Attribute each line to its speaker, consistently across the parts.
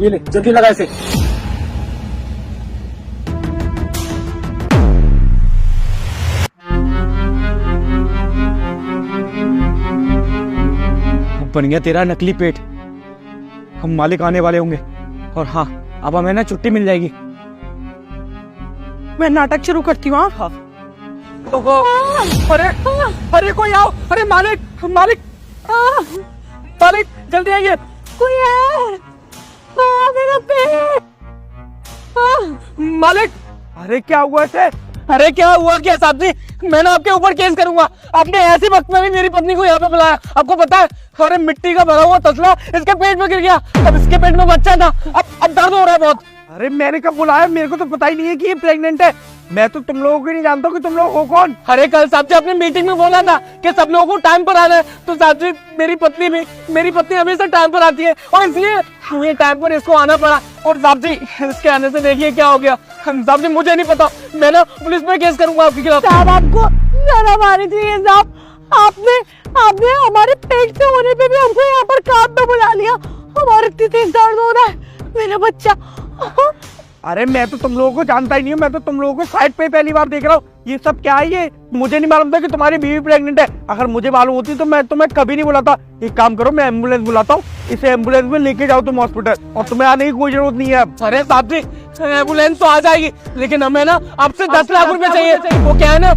Speaker 1: ये ले जल्दी लगा इसे। बन गया तेरा नकली पेट। हम मालिक आने वाले होंगे और हाँ अब हमें ना छुट्टी मिल जाएगी।
Speaker 2: मैं नाटक शुरू करती हूँ। हाँ
Speaker 1: अरे अरे कोई आओ। अरे मालिक मालिक मालिक जल्दी आइए।
Speaker 2: कोई है। मेरा पेट।
Speaker 1: मालिक अरे क्या हुआ इसे? अरे क्या हुआ क्या साहब जी? मैं ना आपके ऊपर केस करूंगा। आपने ऐसे वक्त में भी मेरी पत्नी को यहाँ पे बुलाया। आपको पता है अरे मिट्टी का भरा हुआ तसला इसके पेट में गिर गया। अब इसके पेट में बच्चा था। अब दर्द हो रहा है बहुत। अरे मैंने कब बुलाया? मेरे को तो पता ही नहीं है कि ये प्रेग्नेंट है। मैं तो तुम लोगों को नहीं जानता कि तुम लोग हो कौन। अरे कल साहब जी आपने मीटिंग में बोला था कि सब लोगों को टाइम पर आना है। तो साहब जी मेरी पत्नी हमेशा टाइम पर आती है और इसलिए हमें टाइम पर इसको आना पड़ा। और साहब जी इसके आने से देखिए क्या हो गया। साहब जी मुझे नहीं पता। मैं ना पुलिस में केस करूंगा आपके खिलाफ।
Speaker 2: साहब आपको शर्म आनी चाहिए साहब। आपने हमारे पेट से होने पे भी हमको यहाँ पर काम पे बुला लिया। हमारे इतनी तेज दर्द हो रहा है। मेरा बच्चा।
Speaker 1: अरे मैं तो तुम लोगों को जानता ही नहीं हूँ। मैं तो तुम लोगों को साइड पे पहली बार देख रहा हूँ। ये सब क्या है? ये मुझे नहीं मालूम था कि तुम्हारी बीवी प्रेग्नेंट है। अगर मुझे मालूम होती तो मैं तुम्हें कभी नहीं बुलाता। एक काम करो मैं एम्बुलेंस बुलाता हूँ। इसे एम्बुलेंस में लेके जाओ तुम हॉस्पिटल। और तुम्हें आने की कोई जरूरत नहीं है। अरे साहब जी एम्बुलेंस तो आ जाएगी लेकिन हमें ना आपसे 10 लाख रुपए चाहिए। वो क्या है ना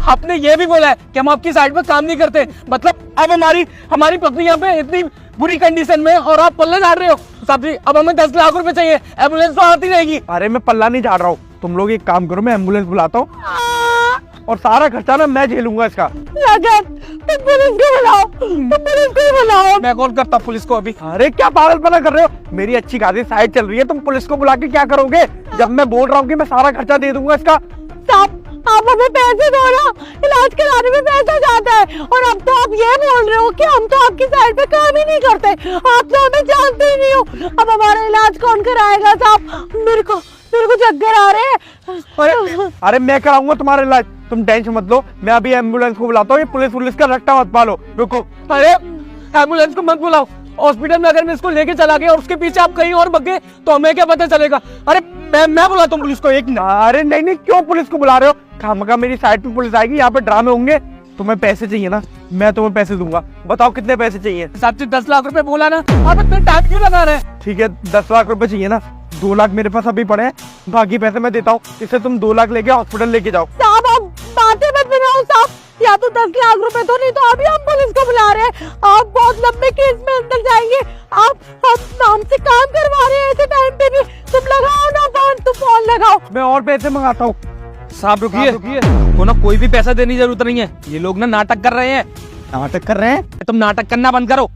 Speaker 1: आपने ये भी बोला है कि हम आपकी साइड पर काम नहीं करते। मतलब अब हमारी पत्नी यहाँ पे इतनी बुरी कंडीशन में और आप पल्ले झाड़ रहे हो। साहब जी अब हमें 10 लाख रुपए चाहिए। एम्बुलेंस तो आती रहेगी। अरे मैं पल्ला नहीं झाड़ रहा हूँ। तुम लोग एक काम करो मैं एम्बुलेंस बुलाता हूँ और सारा खर्चा ना मैं झेलूंगा इसका।
Speaker 2: तुम पुलिस को बुलाओ।
Speaker 1: मैं कॉल करता पुलिस को अभी। अरे क्या पागलपना कर रहे हो? मेरी अच्छी खासी साइड चल रही है। तुम पुलिस को बुला के क्या करोगे? जब मैं बोल रहा हूँ कि मैं सारा खर्चा दे दूंगा इसका।
Speaker 2: आप हमें पैसे दो ना। इलाज कराने में पैसा जाता है और अब तो आप ये बोल रहे हो कि हम तो आपकी साइड पे काम ही नहीं करते। आप तो हमें जानते ही नहीं हो। अब हमारा इलाज कौन कराएगा साहब? मेरे को चक्कर आ रहे हैं।
Speaker 1: अरे मैं कराऊंगा तुम्हारा इलाज। तुम टेंशन मत लो। मैं अभी एम्बुलेंस को बुलाता हूँ। ये पुलिस का रट्टा मत पालो। रुको। अरे एम्बुलेंस को मत बुलाओ। हॉस्पिटल में अगर मैं इसको लेके चला गया और उसके पीछे आप कहीं और भागे तो हमें क्या पता चलेगा? अरे मैं बुलाता हूँ पुलिस को। एक अरे नहीं क्यों पुलिस को बुला रहे हो? खामखा मेरी साइड पे पुलिस आएगी। यहाँ पे ड्रामे होंगे। तुम्हें पैसे चाहिए ना? मैं तुम्हें पैसे दूंगा। बताओ कितने पैसे चाहिए? साहब जी 10 लाख रुपए बोला ना। आप इतना टाइम क्यों लगा रहे हैं? ठीक है 10 लाख रुपए चाहिए ना? 2 लाख मेरे पास अभी पड़े हैं। बाकी पैसे मैं देता हूँ। इससे तुम 2 लाख लेके हॉस्पिटल लेके जाओ।
Speaker 2: साहब आप बातें मत बनाओ साहब। या तो 10 लाख रुपए तो नहीं तो अभी हम पुलिस को बुला रहे हैं। आप बहुत लंबे केस में अंदर जाएंगे। आप हमसे काम करवा रहे हैं ऐसे टाइम पे भी। तुम लगाओ ना फोन। तुम फोन लगाओ।
Speaker 1: मैं और पैसे मंगाता हूँ। साहब रुकिए। को ना कोई भी पैसा देने की जरूरत नहीं है। ये लोग ना नाटक कर रहे हैं। नाटक कर रहे हैं? तुम नाटक करना बंद करो।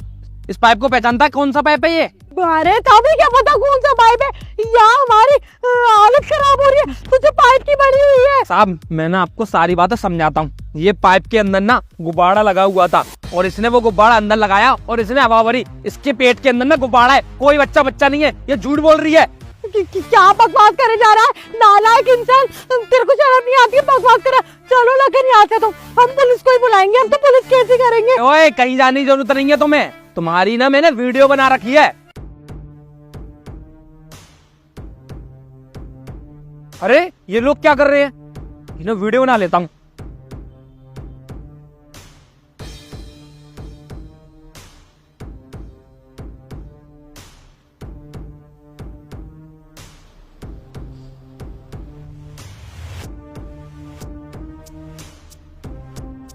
Speaker 1: इस पाइप को पहचानता है? कौन सा पाइप है ये?
Speaker 2: अरे तभी क्या पता कौन सा पाइप है? यहाँ हमारी हालत खराब हो रही है। तुझे पाइप की बड़ी हुई है।
Speaker 1: साहब मैं ना आपको सारी बातें समझाता हूँ। ये पाइप के अंदर ना गुब्बारा लगा हुआ था और इसने वो गुब्बारा अंदर लगाया और इसने हवा भरी। इसके पेट के अंदर ना गुब्बारा है। कोई बच्चा नहीं है। ये झूठ बोल रही है।
Speaker 2: क्या बकवास करे जा रहा है नालायक इंसान? तेरे को शर्म नहीं आती है बकवास करे? चलो लेकिन यहाँ से तो हम पुलिस को ही बुलाएंगे। हम तो पुलिस केस ही करेंगे।
Speaker 1: ओए कहीं जाने की जरूरत नहीं है तुम्हें। तुम्हारी ना मैंने वीडियो बना रखी है। अरे ये लोग क्या कर रहे हैं? इन्हें वीडियो बना लेता हूँ।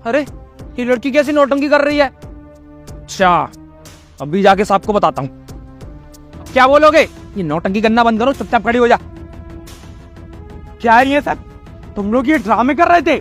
Speaker 1: अरे ये लड़की कैसी नौटंकी कर रही है? अच्छा अभी जाके साहब को बताता हूँ। क्या बोलोगे? ये नौटंकी करना बंद करो। चुपचाप खड़ी हो जा। क्या है ये सब? तुम लोग ये ड्रामे कर रहे थे?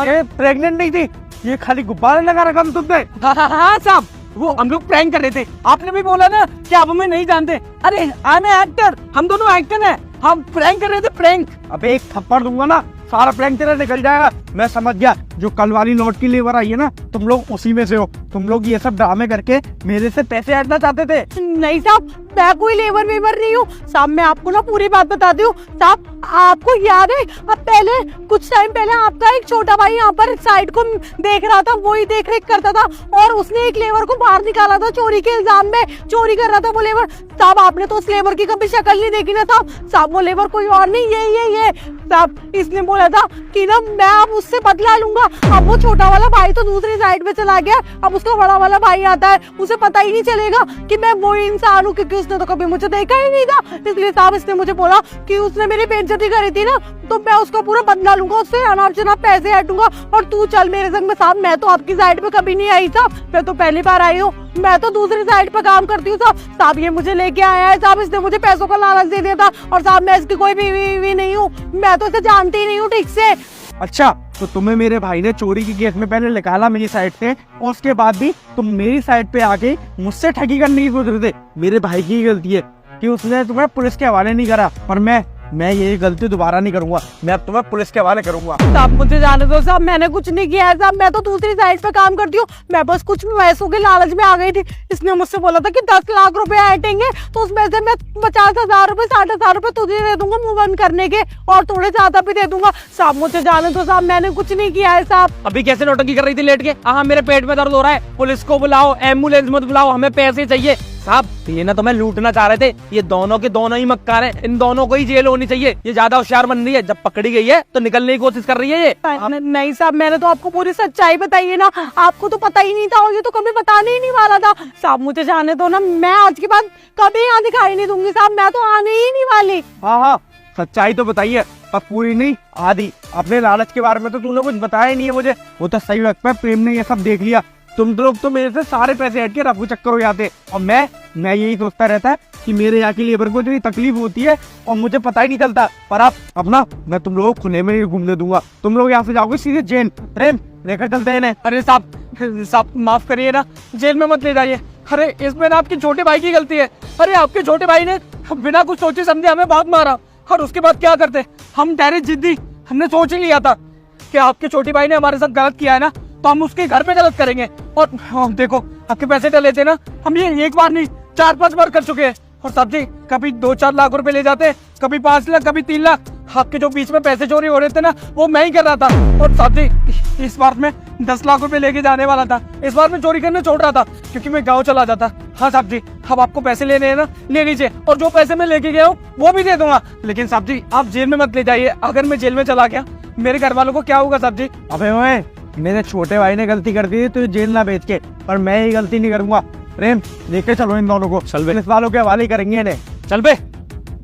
Speaker 1: ये प्रेग्नेंट नहीं थी। ये खाली गुब्बारे लगा रखा था तुमने। हाँ साहब वो हम लोग प्रैंक कर रहे थे। आपने भी बोला ना कि आप हमें नहीं जानते। अरे आई एम एक्टर। हम दोनों एक्टर हैं। हम प्रैंक कर रहे थे। प्रैंक। अबे एक थप्पड़ दूंगा ना सारा प्रैंक तेरा निकल जाएगा। मैं समझ गया, जो कल वाली नोट की लेबर आई है ना, तुम लोग उसी में से हो। तुम लोग ये सब ड्रामे करके मेरे से पैसे हटना चाहते थे।
Speaker 2: नहीं साहब, मैं कोई लेबर वेबर नहीं हूँ साहब। मैं आपको ना पूरी बात बताती हूँ साहब। आपको याद है, अब पहले कुछ टाइम पहले आपका एक छोटा भाई यहाँ पर साइड को देख रहा था, वही देख रेख करता था, और उसने एक लेबर को बाहर निकाला था चोरी के इल्जाम में। चोरी कर रहा था वो लेबर साहब। आपने तो उस लेबर की कभी शक्ल नहीं देखी ना साहब। वो लेबर कोई और नहीं, ये साहब। इसने बोला था कि ना मैं अब उससे बदला लूंगा। अब वो छोटा वाला भाई तो दूसरी साइड पे चला गया, अब उसका बड़ा वाला भाई आता है, उसे पता ही नहीं चलेगा कि मैं वो इंसान हूँ, क्योंकि उसने तो कभी मुझे देखा ही नहीं था। इसलिए साहब इसने मुझे बोला कि उसने मेरी बेइज्जती करी थी ना, तो मैं उसका पूरा बदला लूंगा, उससे अनाप शनाप पैसे हटूंगा, और तू चल मेरे संग में साहब। मैं तो आपकी साइड पे कभी नहीं आई साहब, मैं तो पहली बार आई हूँ। मैं तो दूसरी साइड पे काम करती हूँ साहब। ये मुझे लेके आया है साहब, इसने मुझे पैसों का लालच दे दिया था, और साहब मैं इसकी कोई बीवी नहीं हूँ, मैं तो इसे जानती ही नहीं हूँ ठीक से।
Speaker 1: अच्छा, तो तुम्हें मेरे भाई ने चोरी के केस में पहले निकाला मेरी साइड से, और उसके बाद भी तुम मेरी साइड पे आके मुझसे ठगी करने की सोच रहे थे। मेरे भाई की गलती है कि उसने तुम्हें पुलिस के हवाले नहीं करा, और मैं ये गलती दोबारा नहीं करूंगा। मैं अब तुम्हें पुलिस के हवाले करूंगा।
Speaker 2: साहब मुझे जाने दो साहब, मैंने कुछ नहीं किया है साहब। मैं तो दूसरी साइड पे काम करती हूँ, मैं बस कुछ पैसों के लालच में आ गई थी। इसने मुझसे बोला था कि 10 लाख रुपए हटेंगे, तो उसमें से मैं 50,000 रुपए 60,000 रुपए तुझे दे दूंगा मुंह बंद करने के, और थोड़े ज्यादा भी दे दूंगा साहब। मुझे जाने दो साहब, मैंने कुछ नहीं किया है साहब।
Speaker 3: अभी कैसे नौटंकी कर रही थी लेट के? हाँ मेरे पेट में दर्द हो रहा है, पुलिस को बुलाओ, एम्बुलेंस मत बुलाओ, हमें पैसे चाहिए। साहब ये ना तुम्हें लूटना चाह रहे थे, ये दोनों के दोनों ही मक्कार हैं, इन दोनों को ही जेल होनी चाहिए। ये ज्यादा होशियार बन रही है, जब पकड़ी गई है तो निकलने की कोशिश कर रही है ये।
Speaker 2: नहीं साहब, मैंने तो आपको पूरी सच्चाई बताई है ना, आपको तो पता ही नहीं था, और ये तो कभी बताने ही नहीं वाला था साहब। मुझे जाने दो ना, मैं आज के बाद कभी यहाँ दिखाई नहीं दूंगी साहब, मैं तो आने ही नहीं वाली।
Speaker 1: हाँ, सच्चाई तो बताइए, पर पूरी नहीं, आधी। अपने लालच के बारे में तो तुमने कुछ बताया ही नहीं है मुझे। वो तो सही वक्त पे प्रेम ने ये सब देख लिया। तुम लोग तो मेरे से सारे पैसे हट के रफू चक्कर हो जाते, और मैं यही सोचता रहता है कि मेरे यहाँ की लेबर को इतनी तकलीफ होती है और मुझे पता ही नहीं चलता। पर अब अपना मैं तुम लोगों को खुले में ही घूमने दूंगा। तुम लोग यहाँ से जाओगे सीधे जेल। प्रेम लेकर चलते हैं इन्हें।
Speaker 3: अरे साहब माफ करिए ना, जेल में मत ले जाइए। अरे इसमें ना आपके छोटे भाई की गलती है। अरे आपके छोटे भाई ने बिना कुछ सोचे समझे हमें बहुत मारा, और उसके बाद क्या करते, हम डायरेक्ट जिद्दी, हमने सोच ही लिया था कि आपके छोटे भाई ने हमारे साथ गलत किया है ना, तो हम उसके घर पे गलत करेंगे। और देखो आपके पैसे डले थे ना, हम ये एक बार नहीं 4-5 बार कर चुके हैं। और साहब जी कभी 2-4 लाख रुपए ले जाते, कभी 5 लाख, कभी 3 लाख। आपके जो बीच में पैसे चोरी हो रहे थे ना, वो मैं ही कर रहा था। और साहब जी इस बार मैं 10 लाख रुपए लेके जाने वाला था, इस बार मैं चोरी करने छोड़ रहा था क्योंकि मैं गाँव चला जाता। हाँ साहब जी, अब आपको पैसे लेने हैं ना, ले लीजिए, और जो पैसे मैं लेके गया हूँ वो भी दे दूंगा। लेकिन साहब जी आप जेल में मत ले जाइए, अगर मैं जेल में चला गया मेरे घर वालों को क्या होगा साहब जी?
Speaker 1: अबे ओए, मेरे छोटे भाई ने गलती कर दी थी तो जेल ना बेच के, पर मैं ये गलती नहीं करूंगा। प्रेम लेके चलो इन दोनों को, पुलिस वालों के हवाले करेंगे इन्हें।
Speaker 3: चल बे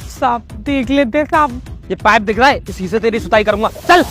Speaker 2: साहब देख लेते साहब।
Speaker 3: ये पाइप दिख रहा है, इसी से तेरी सुताई करूंगा, चल।